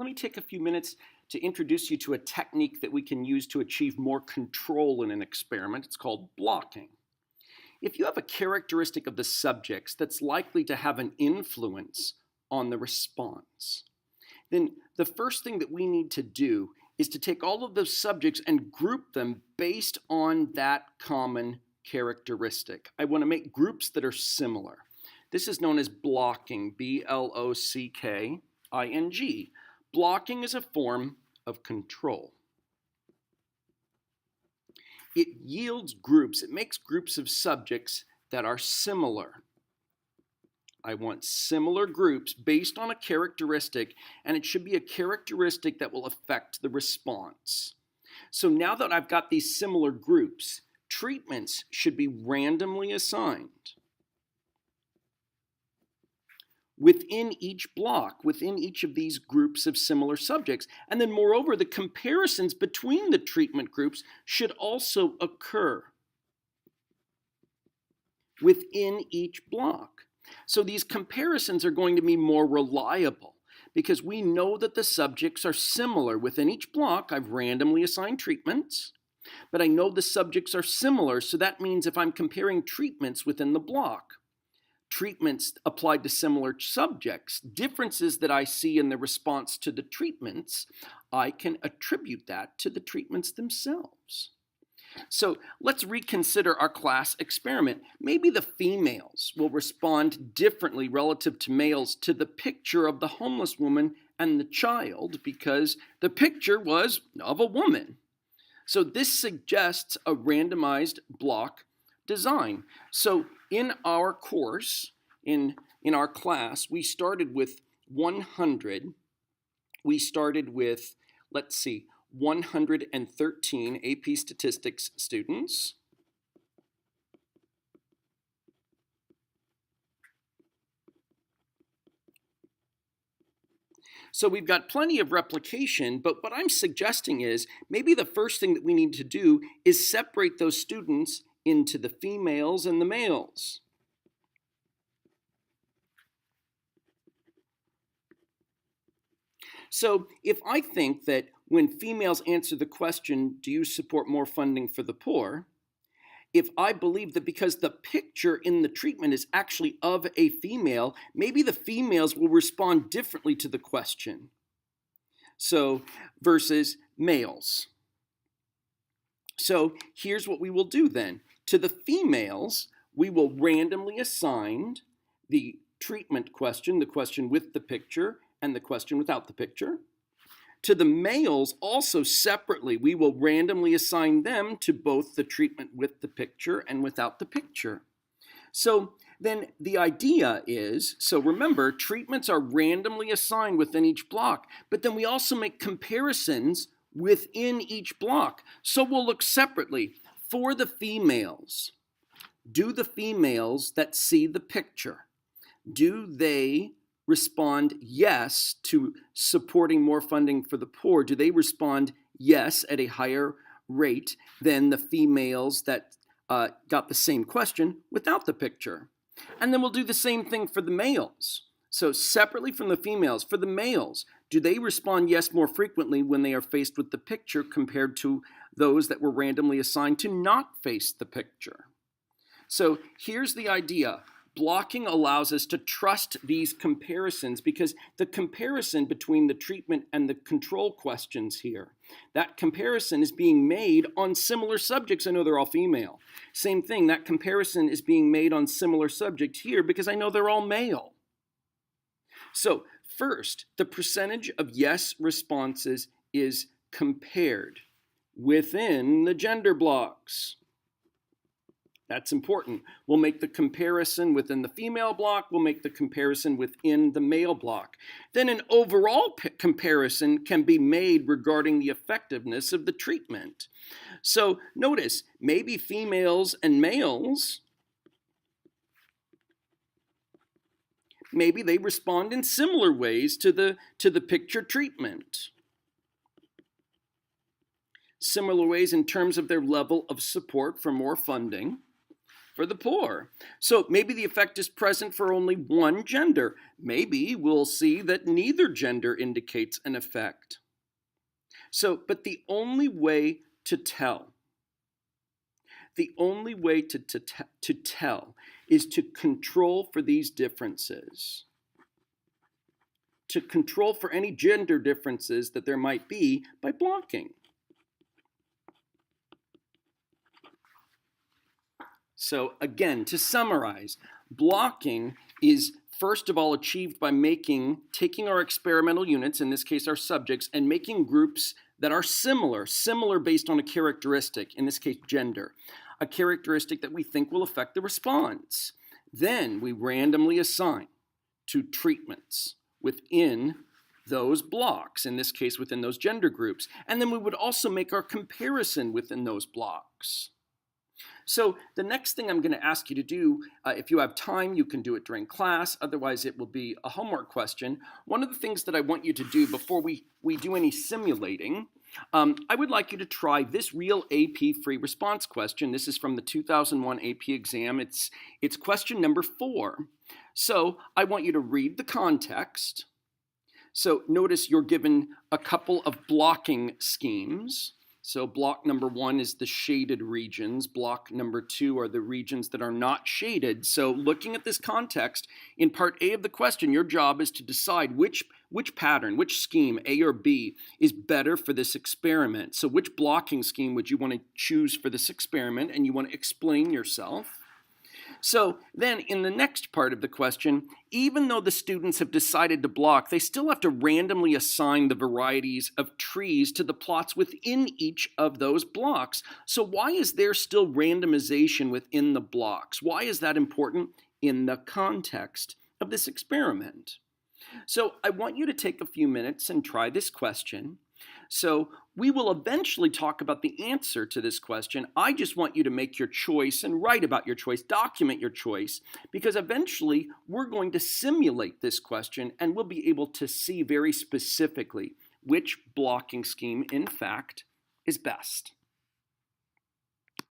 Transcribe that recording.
let me take a few minutes to introduce you to a technique that we can use to achieve more control in an experiment. It's called blocking. If you have a characteristic of the subjects that's likely to have an influence on the response, then the first thing that we need to do is to take all of those subjects and group them based on that common characteristic. I want to make groups that are similar. This is known as blocking, B-L-O-C-K-I-N-G. Blocking is a form of control. It yields groups, it makes groups of subjects that are similar. I want similar groups based on a characteristic, and it should be a characteristic that will affect the response. So now that I've got these similar groups, treatments should be randomly assigned within each block, within each of these groups of similar subjects. And then moreover, the comparisons between the treatment groups should also occur within each block. So these comparisons are going to be more reliable because we know that the subjects are similar. Within each block, I've randomly assigned treatments, but I know the subjects are similar, so that means if I'm comparing treatments within the block, treatments applied to similar subjects, differences that I see in the response to the treatments, I can attribute that to the treatments themselves. So let's reconsider our class experiment. Maybe the females will respond differently relative to males to the picture of the homeless woman and the child because the picture was of a woman. So this suggests a randomized block design. So in our course, in our class, we started with 100. We started with, let's see, 113 AP Statistics students. So we've got plenty of replication, but what I'm suggesting is maybe the first thing that we need to do is separate those students into the females and the males. So if I think that when females answer the question, do you support more funding for the poor? If I believe that because the picture in the treatment is actually of a female, maybe the females will respond differently to the question. So versus males. So here's what we will do then. To the females, we will randomly assign the treatment question, the question with the picture, and the question without the picture. To the males, also separately, we will randomly assign them to both the treatment with the picture and without the picture. So then the idea is, so remember, treatments are randomly assigned within each block, but then we also make comparisons within each block. So we'll look separately. For the females, do the females that see the picture, do they respond yes to supporting more funding for the poor? Do they respond yes at a higher rate than the females that got the same question without the picture? And then we'll do the same thing for the males. So separately from the females, for the males, do they respond yes more frequently when they are faced with the picture compared to those that were randomly assigned to not face the picture? So here's the idea. Blocking allows us to trust these comparisons because the comparison between the treatment and the control questions here, that comparison is being made on similar subjects. I know they're all female. Same thing, that comparison is being made on similar subjects here because I know they're all male. So first, the percentage of yes responses is compared within the gender blocks. That's important. We'll make the comparison within the female block. We'll make the comparison within the male block. Then an overall comparison can be made regarding the effectiveness of the treatment. So notice, maybe females and males, maybe they respond in similar ways to the picture treatment. Similar ways in terms of their level of support for more funding. for the poor. So maybe the effect is present for only one gender. Maybe we'll see that neither gender indicates an effect. But the only way to tell, to tell is to control for these differences. To control for any gender differences that there might be by blocking. So again, to summarize, blocking is first of all achieved by taking our experimental units, in this case our subjects, and making groups that are similar based on a characteristic, in this case gender, a characteristic that we think will affect the response. Then we randomly assign to treatments within those blocks, in this case within those gender groups, and then we would also make our comparison within those blocks. So the next thing I'm going to ask you to do, if you have time, you can do it during class. Otherwise, it will be a homework question. One of the things that I want you to do before we do any simulating, I would like you to try this real AP free response question. This is from the 2001 AP exam. It's question number 4. So I want you to read the context. So notice you're given a couple of blocking schemes. So block number 1 is the shaded regions. Block number 2 are the regions that are not shaded. So looking at this context, in part A of the question, your job is to decide which pattern, which scheme, A or B, is better for this experiment. So which blocking scheme would you want to choose for this experiment, and you want to explain yourself. So then in the next part of the question, even though the students have decided to block, they still have to randomly assign the varieties of trees to the plots within each of those blocks. So why is there still randomization within the blocks? Why is that important in the context of this experiment? So I want you to take a few minutes and try this question. So we will eventually talk about the answer to this question. I just want you to make your choice and write about your choice, document your choice, because eventually we're going to simulate this question and we'll be able to see very specifically which blocking scheme, in fact, is best.